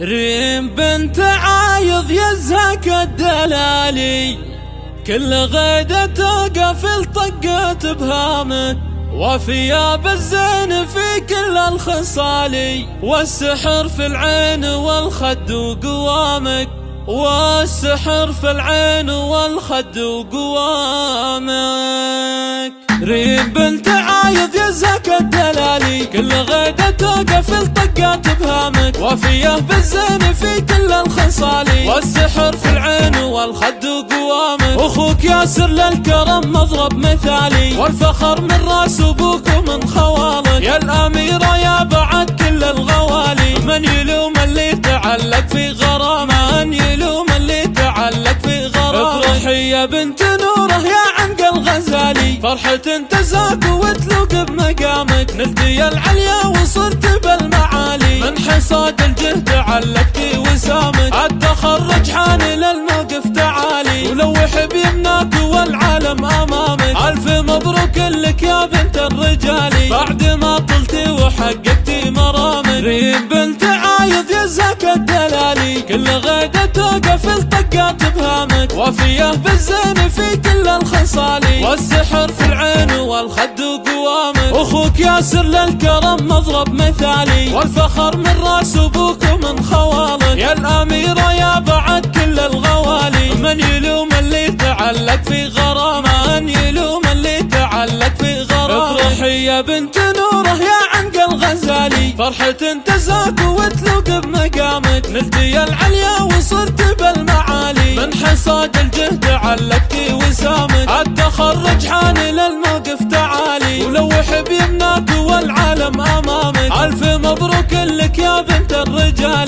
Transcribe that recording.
ريم بنت عايض يزهك الدلالي، كل غيدة توقف الطقة بهامك، وفيا بالزين في كل الخصال، والسحر في العين والخد وقوامك، والسحر في العين والخد وقوامك. ريم بنت عايض يزهك الدلالي، كل غيدة توقف الطقات بهامك، وفيه بالزين في كل الخصال، والسحر في العين والخد وقوامك. اخوك ياسر للكرم مضرب مثالي، والفخر من راس ابوك ومن خوالك، يا الاميرة يا بعد كل الغوالي، من يلوم اللي تعلق في غرامه، من يلوم اللي تعلق في غرامه. افرحي يا بنت نوره يا عنق الغزالي، فرحة تزاك وتلوق بمقامك، نلتي العليا وصرت بالمعالي، من حصاد الجهد علقتي وسامك، التخرج حاني للموقف تعالي، ولوح بيمناك والعالم امامك. الف مبروك لك يا بنت الرجالي، بعد ما طلتي وحققتي مرامك. ريم بنت عايض يزهك الدلالي، كل غيدة توقف الطقات بهامك، وفيه بالزين في كل الخصال، والسحر في العين والخد وقوامك. اخوك ياسر للكرم مضرب مثالي، والفخر من راس ابوك ومن خوالك، يا الاميرة يا بعد كل الغوالي، من يلوم اللي تعلق في غرامه، من يلوم اللي تعلق في غرامه. افرحي يا بنت نوره يا عنق الغزالي، فرحة تزاك وتلوق بمقامك، نلتي العليا وصرت بالمعالي، من حصاد الجهد علقتي وسامك، التخرج حاني للموقف تعالي، ولوح بيمناك والعالم امامك. الف مبروك لك يا بنت الرجال.